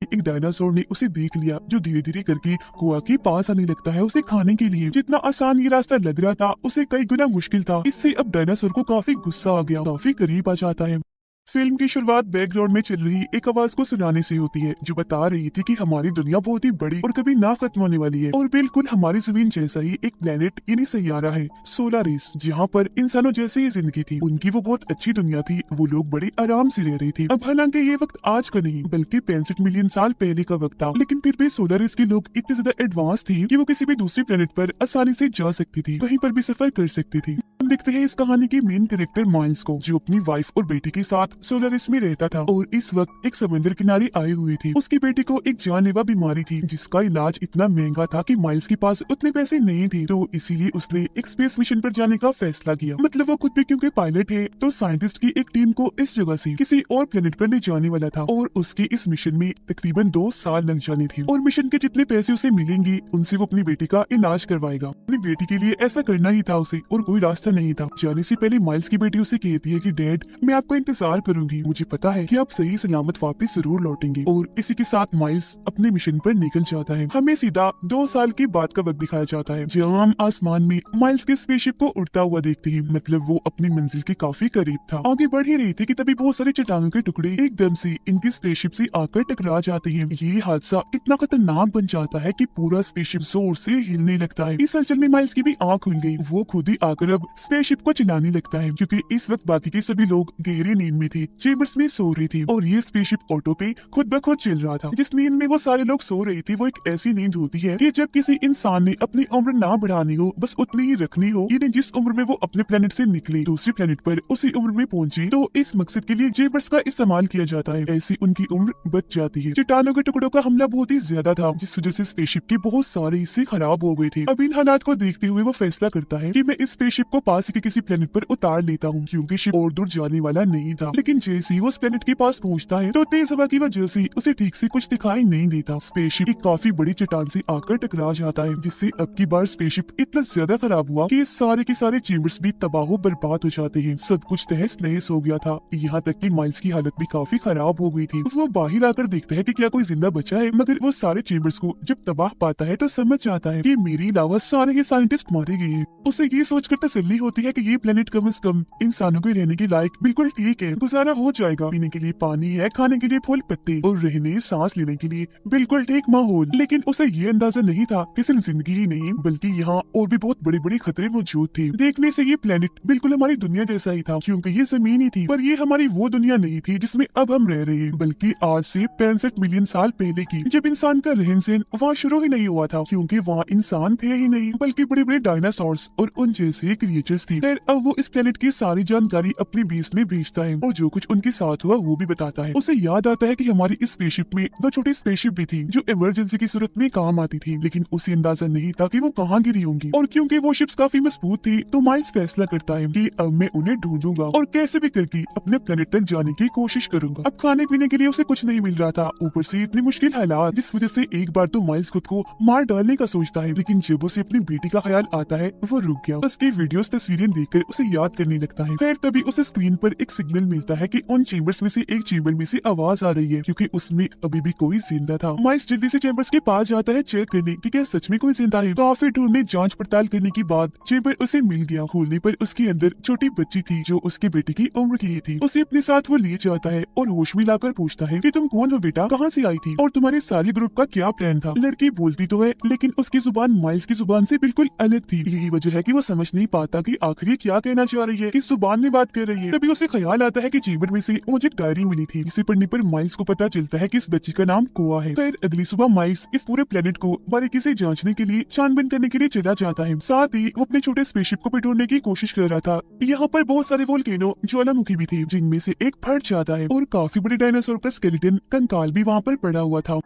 एक डायनासोर ने उसे देख लिया जो धीरे धीरे करके कुआ के पास आने लगता है उसे खाने के लिए। जितना आसान ये रास्ता लग रहा था उसे कई गुना मुश्किल था। इससे अब डायनासोर को काफी गुस्सा आ गया, काफी करीब आ जाता है। फिल्म की शुरुआत बैकग्राउंड में चल रही एक आवाज को सुनाने से होती है जो बता रही थी कि हमारी दुनिया बहुत ही बड़ी और कभी ना खत्म होने वाली है और बिल्कुल हमारी जमीन जैसा ही एक प्लेनेट यानी सैयारा है सोलारिस, जहाँ पर इंसानों जैसी ही जिंदगी थी। उनकी वो बहुत अच्छी दुनिया थी, वो लोग बड़े आराम से रह रहे थे। अब हालांकि ये वक्त आज का नहीं बल्कि 65 मिलियन साल पहले का वक्त था, लेकिन फिर भी सोलारिस के लोग इतने ज्यादा एडवांस थे कि वो किसी भी दूसरे प्लेनेट पर आसानी से जा सकती थी, कहीं पर भी सफर कर सकती थी। हम देखते हैं इस कहानी के मेन कैरेक्टर माइल्स को जो अपनी वाइफ और बेटी के साथ सोलारिस में रहता था और इस वक्त एक समुद्र किनारे आई हुई थी। उसकी बेटी को एक जानलेवा बीमारी थी जिसका इलाज इतना महंगा था कि माइल्स के पास उतने पैसे नहीं थे, तो इसीलिए उसने एक स्पेस मिशन पर जाने का फैसला किया। मतलब वो खुद भी क्योंकि पायलट है तो साइंटिस्ट की एक टीम को इस जगह से किसी और प्लेनेट पर ले जाने वाला था और उसके इस मिशन में तकरीबन 2 साल लग जाने थे और मिशन के जितने पैसे उसे मिलेंगे उनसे वो अपनी बेटी का इलाज करवाएगा। अपनी बेटी के लिए ऐसा करना ही था उसे और कोई रास्ता नहीं था। जाने से पहले माइल्स की बेटी उसे कहती है कि डैड मैं आपका इंतजार करूंगी, मुझे पता है कि आप सही सलामत वापस जरूर लौटेंगे। और इसी के साथ माइल्स अपने मिशन पर निकल जाता है। हमें सीधा 2 साल के बाद का वक्त दिखाया जाता है जहाँ हम आसमान में माइल्स के स्पेसशिप को उड़ता हुआ देखते हैं। मतलब वो अपनी मंजिल के काफी करीब था, आगे बढ़ ही रही थी कि तभी बहुत सारे चट्टानों के टुकड़े एकदम से इनकी स्पेसशिप से आकर टकरा जाते हैं। ये हादसा इतना खतरनाक बन जाता है कि पूरा स्पेसशिप जोर से हिलने लगता है। इस हलचल में माइल्स की भी आंख खुल गई, वो खुद ही आकर अब स्पेसशिप को चलाने लगता है क्योंकि इस वक्त बाकी के सभी लोग गहरी नींद में थे, चेम्बर्स में सो रही थी और ये स्पेसशिप ऑटो पे खुद ब खुद चल रहा था। जिस नींद में वो सारे लोग सो रहे थे वो एक ऐसी नींद होती है कि जब किसी इंसान ने अपनी उम्र ना बढ़ानी हो बस उतनी ही रखनी हो, यानी जिस उम्र में वो अपने प्लेनेट से निकले दूसरे प्लेनेट पर उसी उम्र में पहुंचे, तो इस मकसद के लिए चेम्बर्स का इस्तेमाल किया जाता है। ऐसी उनकी उम्र बच जाती है। चट्टानों के टुकड़ों का हमला बहुत ही ज्यादा था जिस वजह से स्पेसशिप के बहुत सारे हिस्से खराब हो गए थे। अब इन हालात को देखते हुए वो फैसला करता है कि मैं इस स्पेसशिप को पास के किसी प्लेनेट पर उतार लेता हूँ क्योंकि शिप और दूर जाने वाला नहीं था। लेकिन जैसे ही वो उस प्लेनेट के पास पहुंचता है तो तेज हवा की वजह से उसे ठीक से कुछ दिखाई नहीं देता। स्पेसशिप एक काफी बड़ी चट्टान से आकर टकरा जाता है जिससे अब की बार स्पेसशिप इतना ज्यादा खराब हुआ कि सारे के सारे चेम्बर्स भी तबाह बर्बाद हो जाते हैं। सब कुछ तहस नहस हो गया था, यहाँ तक कि माइल्स की हालत भी काफी खराब हो गई थी। वो बाहर आकर देखता है कि क्या कोई जिंदा बचा है, मगर वो सारे चेम्बर्स को जब तबाह पाता है तो समझ जाता है कि मेरे अलावा सारे के साइंटिस्ट मारे गए हैं। उसे ये सोचकर तसल्ली होती है कि ये प्लेनेट कम से कम इंसानों के रहने के लायक बिल्कुल ठीक है, गुजारा हो जाएगा। पीने के लिए पानी है, खाने के लिए फूल पत्ते और रहने सांस लेने के लिए बिल्कुल ठीक माहौल। लेकिन उसे ये अंदाजा नहीं था कि सिर्फ जिंदगी ही नहीं बल्कि यहाँ और भी बहुत बड़े बड़े खतरे मौजूद थे। देखने से ये प्लेनेट बिल्कुल हमारी दुनिया जैसा ही था क्योंकि ये जमीन ही थी, पर ये हमारी वो दुनिया नहीं थी जिसमें अब हम रह रहे हैं, बल्कि आज से 65 मिलियन साल पहले की, जब इंसान का रहन सहन वहाँ शुरू ही नहीं हुआ था क्योंकि वहाँ इंसान थे ही नहीं बल्कि बड़े बड़े डायनासोर्स और उन जैसे क्रिएचर्स थे। फिर अब वो इस प्लेनेट की सारी जानकारी अपनी बेस में भेजता है और जो कुछ उनके साथ हुआ वो भी बताता है। उसे याद आता है कि हमारी इस स्पेसशिप में 2 छोटी स्पेसशिप भी थी जो इमरजेंसी की सूरत में काम आती थी, लेकिन उसे अंदाजा नहीं था कि वो कहाँ गिरी होंगी। और क्योंकि वो शिप्स काफी मजबूत थी तो माइल्स फैसला करता है कि अब मैं उन्हें ढूंढूंगा और कैसे भी करके अपने प्लेनेट तक जाने की कोशिश करूंगा। अब खाने पीने के लिए उसे कुछ नहीं मिल रहा था, ऊपर से इतनी मुश्किल हालात जिस वजह से एक बार तो माइल्स खुद को मार डालने का सोचता है, लेकिन जब उसे अपनी बेटी का ख्याल आता है वो रुक गया। उसकी वीडियोस तस्वीरें देखकर उसे याद करने लगता है। फिर तभी उसे स्क्रीन पर एक सिग्नल मिलता है कि उन चेम्बर्स में से एक चेम्बर में से आवाज आ रही है क्योंकि उसमें अभी भी कोई जिंदा था। माइल्स जल्दी से चेम्बर्स के पास जाता है चेक करने कि क्या सच में कोई जिंदा है। काफी ढूंढने जांच पड़ताल करने के बाद चेम्बर उसे मिल गया। खोलने पर उसके अंदर छोटी बच्ची थी जो उसके बेटे की उम्र की थी। उसे अपने साथ वो ले जाता है और होश में लाकर पूछता है कि तुम कौन हो बेटा, कहाँ से आई थी और तुम्हारे सारे ग्रुप का क्या प्लान था। लड़की बोलती तो है लेकिन उसकी जुबान माइल्स की जुबान से बिल्कुल अलग थी। यही वजह है कि वो समझ नहीं पाता कि आखिर ये क्या कहना चाह रही है, किस जुबान में बात कर रही है। तभी उसे ख्याल आता है कि चेम्बर में से मुझे एक डायरी मिली थी जिसे पढ़ने पर माइल्स को पता चलता है कि इस बच्ची का नाम कोआ है। फिर अगली सुबह माइल्स इस पूरे प्लेनेट को बारीकी से जांचने के लिए छानबीन करने के लिए चला जाता है। साथ ही वो अपने छोटे स्पेसशिप को पिटोड़ने की कोशिश कर रहा था। यहाँ पर बहुत सारे वोल्केनो ज्वालामुखी भी थे जिनमें से एक फट जाता है और काफी बड़े डायनासोर का स्केलेटन कंकाल भी वहाँ पर पड़ा हुआ था।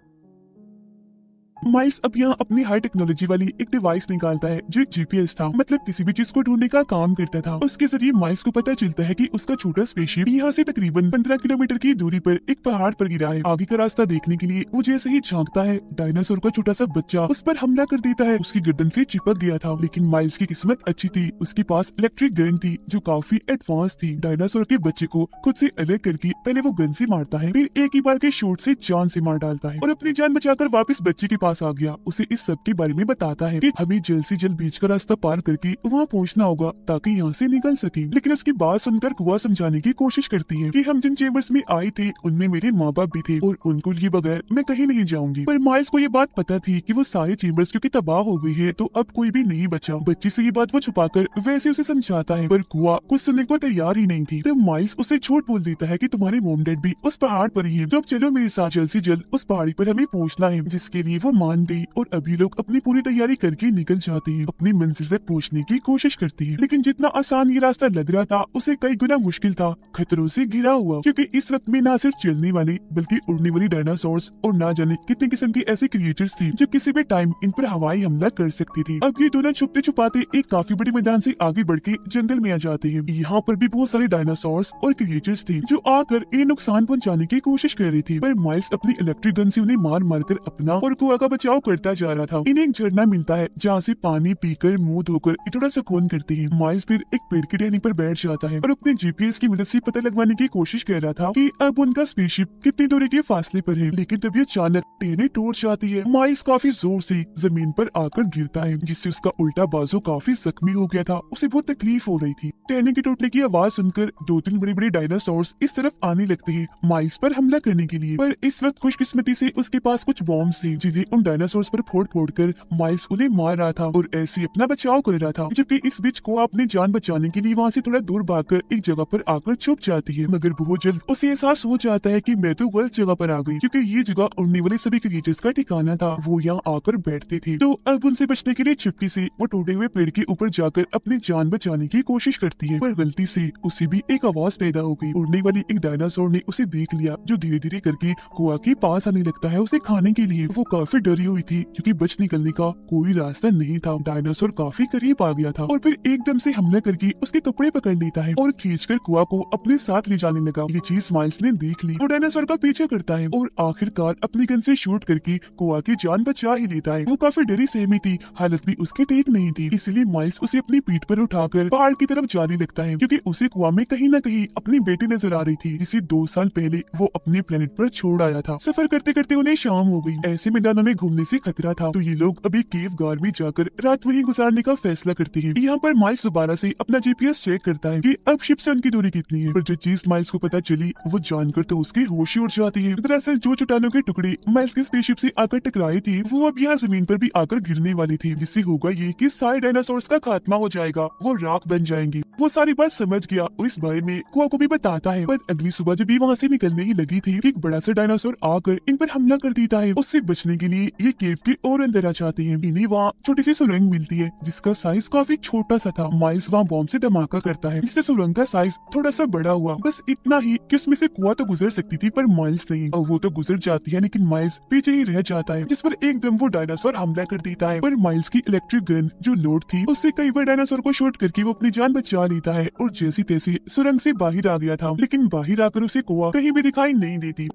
माइल्स अब यहाँ अपनी हाई टेक्नोलॉजी वाली एक डिवाइस निकालता है जो एक जीपीएस था, मतलब किसी भी चीज को ढूंढने का काम करता था। उसके जरिए माइल्स को पता चलता है कि उसका छोटा स्पेसशिप यहाँ से तकरीबन 15 किलोमीटर की दूरी पर एक पहाड़ पर गिरा है। आगे का रास्ता देखने के लिए वो जैसे ही झांकता है, डायनासोर का छोटा सा बच्चा उस पर हमला कर देता है। उसकी गर्दन से चिपक गया था, लेकिन माइल्स की किस्मत अच्छी थी, उसके पास इलेक्ट्रिक गन थी जो काफी एडवांस थी। डायनासोर के बच्चे को खुद से अलग करके पहले वो गन से मारता है, फिर एक ही बार के शॉट से जान से मार डालता है और अपनी जान बचाकर वापस बच्चे के पास आ गया। उसे इस सब के बारे में बताता है कि हमें जल्द से जल्द बीच का रास्ता पार करके वहाँ पहुँचना होगा ताकि यहाँ से निकल सके। लेकिन उसकी बात सुनकर कुआ समझाने की कोशिश करती है कि हम जिन चेम्बर्स में आए थे उनमें मेरे माँ बाप भी थे और उनको लिए बगैर मैं कहीं नहीं जाऊंगी। पर माइल्स को ये बात पता थी कि वो सारे चेम्बर्स क्योंकि तबाह हो गई है तो अब कोई भी नहीं बचा। बच्चे से ये बात वो छुपाकर वैसे उसे समझाता है, पर कुआ कुछ सुनने को तैयार ही नहीं थी। तो माइल्स उसे झूठ बोल देता है कि तुम्हारे मोम डैड भी उस पहाड़ पर ही है, तो अब चलो मेरे साथ जल्द से जल्द उस पहाड़ी पर हमें पहुँचना है। जिसके लिए वो मान गई और अभी लोग अपनी पूरी तैयारी करके निकल जाते हैं, अपनी मंजिल तक पहुंचने की कोशिश करती है। लेकिन जितना आसान ये रास्ता लग रहा था उसे कई गुना मुश्किल था, खतरों से घिरा हुआ, क्योंकि इस वक्त में ना सिर्फ चलने वाली बल्कि उड़ने वाली डायनासोर्स और ना जाने कितने किस्म के ऐसे क्रिएचर्स थी जो किसी भी टाइम इन पर हवाई हमला कर सकती थी। अब ये दोनों छुपते छुपाते एक काफी बड़े मैदान से आगे बढ़ के जंगल में आ जाते हैं। यहाँ पर भी बहुत सारे डायनासोर्स और क्रिएचर्स थे जो आकर इन्हें नुकसान पहुँचाने की कोशिश कर रही थी, पर माइल्स अपनी इलेक्ट्रिक गन से उन्हें मार मार कर अपना और कुआ का बचाव करता जा रहा था। इन्हें एक झरना मिलता है जहाँ से पानी पीकर मुंह धोकर थोड़ा सुकून करते हैं। माइल्स फिर एक पेड़ की टहनी पर बैठ जाता है और अपने जीपीएस की मदद से पता लगवाने की कोशिश कर रहा था कि अब उनका स्पेसशिप कितनी दूरी के फासले पर है। लेकिन तभी अचानक टहनी टूट जाती है। माइल्स काफी जोर से जमीन पर आकर गिरता है, जिससे उसका उल्टा बाजू काफी जख्मी हो गया था। उसे बहुत तकलीफ हो रही थी। टहनी के टूटने की आवाज सुनकर 2-3 बड़े बड़े डायनासोर्स इस तरफ आने लगते हैं माइल्स पर हमला करने के लिए। पर इस वक्त खुशकिस्मती से उसके पास कुछ बॉम्ब्स थे जिन्हें उन डायनासोर्स पर फोड़ फोड़ कर माइल्स उन्हें मार रहा था और ऐसे अपना बचाव कर रहा था। जबकि इस बीच को अपनी जान बचाने के लिए वहाँ से थोड़ा दूर भागकर एक जगह पर आकर छुप जाती है, मगर बहुत जल्द उसे एहसास हो जाता है कि मैं तो गलत जगह पर आ गई, क्योंकि ये जगह उड़ने वाले सभी क्रिएचर्स का ठिकाना था। वो यहाँ आकर बैठते थे, तो अब उनसे बचने के लिए चुपके से वो टूटे हुए पेड़ के ऊपर जाकर अपनी जान बचाने की कोशिश करती है, पर गलती से उसे भी एक आवाज पैदा हो गई। उड़ने वाली एक डायनासोर ने उसे देख लिया जो धीरे धीरे करके कुआ के पास आने लगता है उसे खाने के लिए। वो काफी डरी हुई थी क्योंकि बच निकलने का कोई रास्ता नहीं था। डायनासोर काफी करीब आ गया था और फिर एकदम से हमला करके उसके कपड़े पकड़ लेता है और खींचकर कुआ को अपने साथ ले जाने लगा। ये चीज माइल्स ने देख ली। वो डायनासोर का पीछा करता है और आखिरकार अपनी गन से शूट करके कुआ की जान बचा ही लेता है। वो काफी डरी सहमी थी, हालत भी उसकी ठीक नहीं थी, इसलिए माइल्स उसे अपनी पीठ पर उठाकर पहाड़ की तरफ जाने लगता है, क्योंकि उसे कुआ में कहीं न कहीं अपनी बेटी नजर आ रही थी जिसे 2 साल पहले वो अपने प्लेनेट पर छोड़ आया था। सफर करते करते उन्हें शाम हो गई। ऐसे मैदानों में घूमने से खतरा था, तो ये लोग अभी केव गार में जाकर रात वहीं गुजारने का फैसला करते हैं। यहाँ पर माइल्स दोबारा से अपना जीपीएस चेक करता है कि अब शिप से उनकी दूरी कितनी है, पर जो चीज माइल्स को पता चली वो जानकर तो उसकी होश ही उड़ जाती है। दरअसल जो चट्टानों के टुकड़े माइल्स के स्पेसशिप से आकर टकराए थे वो अब यहाँ जमीन पर भी आकर गिरने वाले थे, जिससे होगा ये कि सारे डायनासोर्स का खात्मा हो जाएगा, वो राख बन जाएंगे। वो सारी बात समझ गया और इस बारे में कुआ को भी बताता है, पर अगली सुबह जब भी वहाँ से निकलने ही लगी थी, एक बड़ा सा डायनासोर आकर इन पर हमला कर देता है। उससे बचने के लिए ये केव के और अंदर आ जाते हैं। इन्हें वहाँ छोटी सी सुरंग मिलती है जिसका साइज काफी छोटा सा था। माइल्स वहाँ बॉम्ब से धमाका करता है जिससे सुरंग का साइज थोड़ा सा बड़ा हुआ, बस इतना ही कि उसमें से कुआ तो गुजर सकती थी पर माइल्स नहीं। और वो तो गुजर जाती है लेकिन माइल्स पीछे ही रह जाता है, जिस पर एकदम वो डायनासोर हमला कर देता है। पर माइल्स की इलेक्ट्रिक गन जो लोड थी उससे कई बार डायनासोर को शॉट करके वो अपनी जान बचा लेता है और जैसी तैसी सुरंग से बाहर आ गया था। लेकिन बाहर आकर उसे कुआ कहीं भी दिखाई नहीं देती।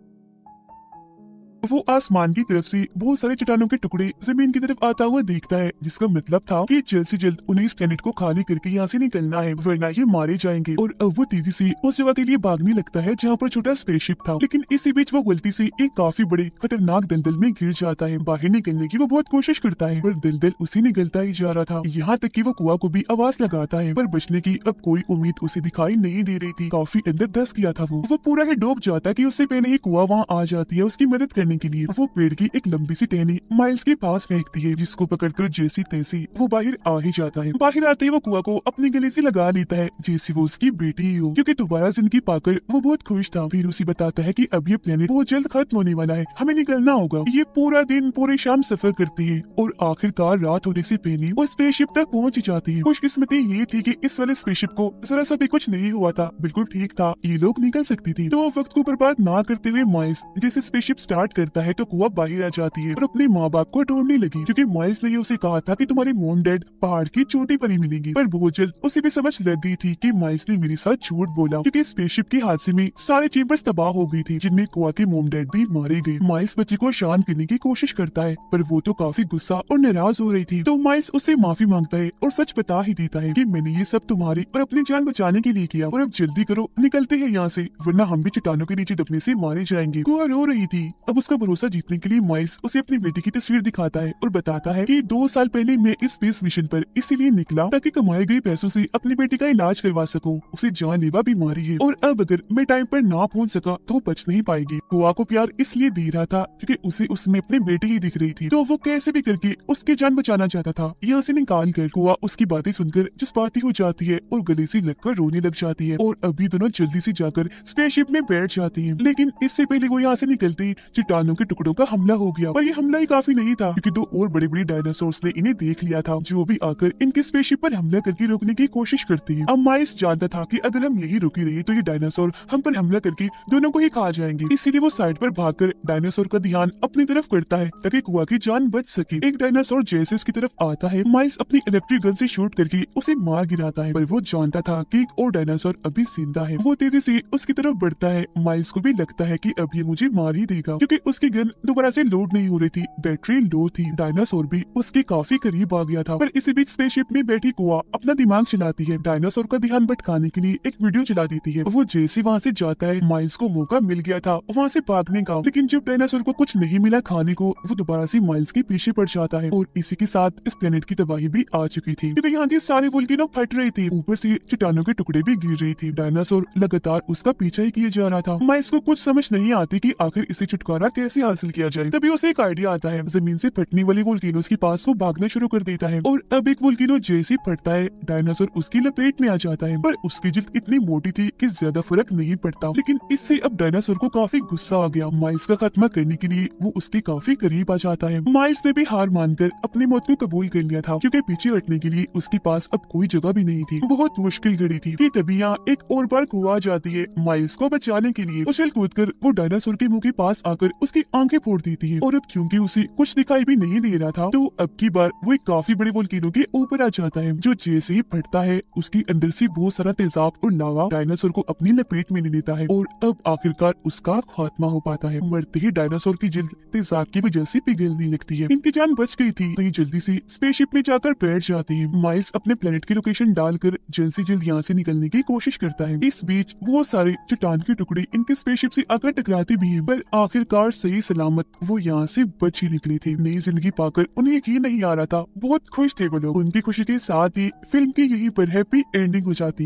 वो आसमान की तरफ से बहुत सारे चट्टानों के टुकड़े जमीन की तरफ आता हुआ देखता है, जिसका मतलब था कि जल्द से जल्द उन्हें इस प्लेनेट को खाली करके यहाँ से निकलना है, वरना ये मारे जाएंगे। और अब वो तेजी से उस जगह के लिए भागने लगता है जहाँ पर छोटा स्पेसशिप था। लेकिन इसी बीच वो गलती से एक काफी बड़े खतरनाक दलदल में गिर जाता है। बाहर निकलने की वो बहुत कोशिश करता है पर दलदल उसे निकलता ही जा रहा था, यहाँ तक कि वो कुआ को भी आवाज लगाता है, पर बचने की अब कोई उम्मीद उसे दिखाई नहीं दे रही थी। काफी अंदर धंस गया था वो पूरा ही डूब जाता है कि उससे पहले ही कुआ वहाँ आ जाती है उसकी मदद करने के लिए। वो पेड़ की एक लंबी सी टहनी माइल्स के पास फेंकती है, जिसको पकड़कर जैसी तैसी वो बाहर आ ही जाता है। बाहर आते ही वो कुआ को अपने गले से लगा लेता है जैसे वो उसकी बेटी ही हो, क्योंकि दोबारा जिंदगी पाकर वो बहुत खुश था। फिर उसे बताता है कि अब ये प्लेनेट बहुत जल्द खत्म होने वाला है, हमें निकलना होगा। ये पूरा दिन पूरी शाम सफर करती है और आखिरकार रात होने से पहले वो स्पेसशिप तक पहुंच जाती है। खुशकिस्मती ये थी कि इस वाले स्पेसशिप को जरा सा भी कुछ नहीं हुआ था, बिल्कुल ठीक था, ये लोग निकल सकती थी। तो वक्त को बर्बाद ना करते हुए माइल्स जैसे स्पेसशिप स्टार्ट करता है तो कुआ बाहर आ जाती है और अपने माँ बाप को ढूंढने लगी, क्योंकि माइल्स ने उसे कहा था कि तुम्हारे मॉम डैड पहाड़ की चोटी पर ही मिलेंगे। पर बहुत जल्द उसे भी समझ लग गई थी कि माइल्स ने मेरे साथ झूठ बोला, क्योंकि स्पेसशिप के हादसे में सारे चेम्बर्स तबाह हो गई थी, जिनमें कुआ के मॉम डैड भी मारे गए। माइल्स बच्चे को शांत करने की कोशिश करता है, पर वो तो काफी गुस्सा और नाराज हो रही थी। तो माइल्स उससे माफी मांगता है और सच बता ही देता है कि मैंने ये सब तुम्हारी और अपनी जान बचाने के लिए किया, और अब जल्दी करो, निकलते हैं यहाँ से, वरना हम भी चट्टानों के नीचे दबने से मारे जाएंगे। कुआ रो रही थी। अब उसका भरोसा जीतने के लिए माइल्स उसे अपनी बेटी की तस्वीर दिखाता है और बताता है कि 2 साल पहले मैं इस स्पेस मिशन पर इसीलिए निकला ताकि कमाए गए पैसों से अपनी बेटी का इलाज करवा सकूं। उसे जानलेवा बीमारी है और अब अगर मैं टाइम पर ना पहुंच सका तो बच नहीं पाएगी। कुआ को प्यार इसलिए दे रहा था क्योंकि उसे उसमें अपनी बेटी ही दिख रही थी, तो वो कैसे भी करके उसकी जान बचाना चाहता था। यहाँ से निकाल कर कुआ उसकी बातें सुनकर जज्बाती हो जाती है और गले से लगकर रोने लग जाती है, और अभी दोनों जल्दी से जाकर स्पेसशिप में बैठ जाती हैं। लेकिन इससे पहले वो यहाँ से निकलते ही चट्टानों के टुकड़ों का हमला हो गया, पर ये हमला ही काफी नहीं था, क्योंकि 2 और बड़े-बड़े डायनासोर्स ने इन्हें देख लिया था, जो भी आकर इनके स्पेसशिप पर हमला करके रोकने की कोशिश करते हैं। अब माइल्स जानता था कि अगर हम यही रुके रहे तो ये डायनासोर हम पर हमला करके दोनों को ही खा जाएंगे, इसीलिए वो साइड पर भागकर डायनासोर का ध्यान अपनी तरफ करता है ताकि कुआ की जान बच सके। एक डायनासोर जैसे उसकी तरफ आता है, माइल्स अपनी इलेक्ट्रिक गन से शूट करके उसे मार गिराता है, पर वो जानता था कि एक और डायनासोर अभी जिंदा है। वो तेजी से उसकी तरफ बढ़ता है। माइल्स को भी लगता है कि अब ये मुझे मार ही देगा, क्योंकि उसकी गन दोबारा से लोड नहीं हो रही थी, बैटरी लो थी। डायनासोर भी उसके काफी करीब आ गया था, पर इसी बीच स्पेसशिप में बैठी कुआ अपना दिमाग चलाती है। डायनासोर का ध्यान भटकाने के लिए एक वीडियो चला देती है। वो जैसे वहाँ से जाता है, माइल्स को मौका मिल गया था वहाँ से भागने का, लेकिन जब डायनासोर को कुछ नहीं मिला खाने को, वो दोबारा से माइल्स के पीछे पड़ जाता है, और इसी के साथ इस प्लेनेट की तबाही भी आ चुकी थी, क्योंकि यहाँ के सारे वोल्केनो फट रहे थे, ऊपर से चट्टानों के टुकड़े भी गिर रही थी। डायनासोर लगातार उसका पीछा ही किए जा रहा था। माइल्स को कुछ समझ नहीं आती कि आखिर इसे छुटकारा कैसे हासिल किया जाए। तभी उसे एक आइडिया आता है। जमीन से फटने वाली वोल्केनोस के पास वो भागना शुरू कर देता है, और अब एक वोल्केनो जैसे ही फटता है, डायनासोर उसकी लपेट में आ जाता है, पर उसकी जिल्द इतनी मोटी थी कि ज्यादा फर्क नहीं पड़ता। लेकिन इससे अब डायनासोर को काफी गुस्सा आ गया। माइल्स का खात्मा करने के लिए वो उसके काफी करीब आ जाता है। माइल्स ने भी हार मानकर अपनी मौत को कबूल कर लिया था, क्योंकि पीछे हटने के लिए उसके पास अब कोई जगह भी नहीं थी। बहुत मुश्किल घड़ी थी कि तभी यहाँ एक और बार कुआ आ जाती है। माइल्स को बचाने के लिए उछल कूदकर वो डायनासोर के मुंह के पास आकर उसकी आंखें फोड़ देती है, और अब क्योंकि उसे कुछ दिखाई भी नहीं दे रहा था, तो अब की बार वो एक काफी बड़े वोल्केनो के ऊपर आ जाता है, जो जैसे ही फटता है उसके अंदर से बहुत सारा तेजाब और लावा डायनासोर को अपनी लपेट में ले लेता है, और अब आखिरकार उसका खात्मा हो पाता है। मरते ही डायनासोर की जिल्द तेजाब की वजह से पिघलने लगती है। इनकी जान बच गई थी, तो ये जल्दी से स्पेसशिप में जाकर बैठ जाती है। माइल्स अपने प्लेनेट की लोकेशन डालकर जल्द से जल्द यहाँ से निकलने की कोशिश करता है। इस बीच बहुत सारे चट्टान के टुकड़े इनके स्पेसशिप से आकर टकराते भी हैं, पर आखिरकार सही सलामत वो यहाँ से बच ही निकली थी। नई जिंदगी पाकर उन्हें यकीन नहीं आ रहा था। बहुत खुश थे वो लोग। उनकी खुशी के साथ ही फिल्म की यहीं पर हैप्पी एंडिंग हो जाती है।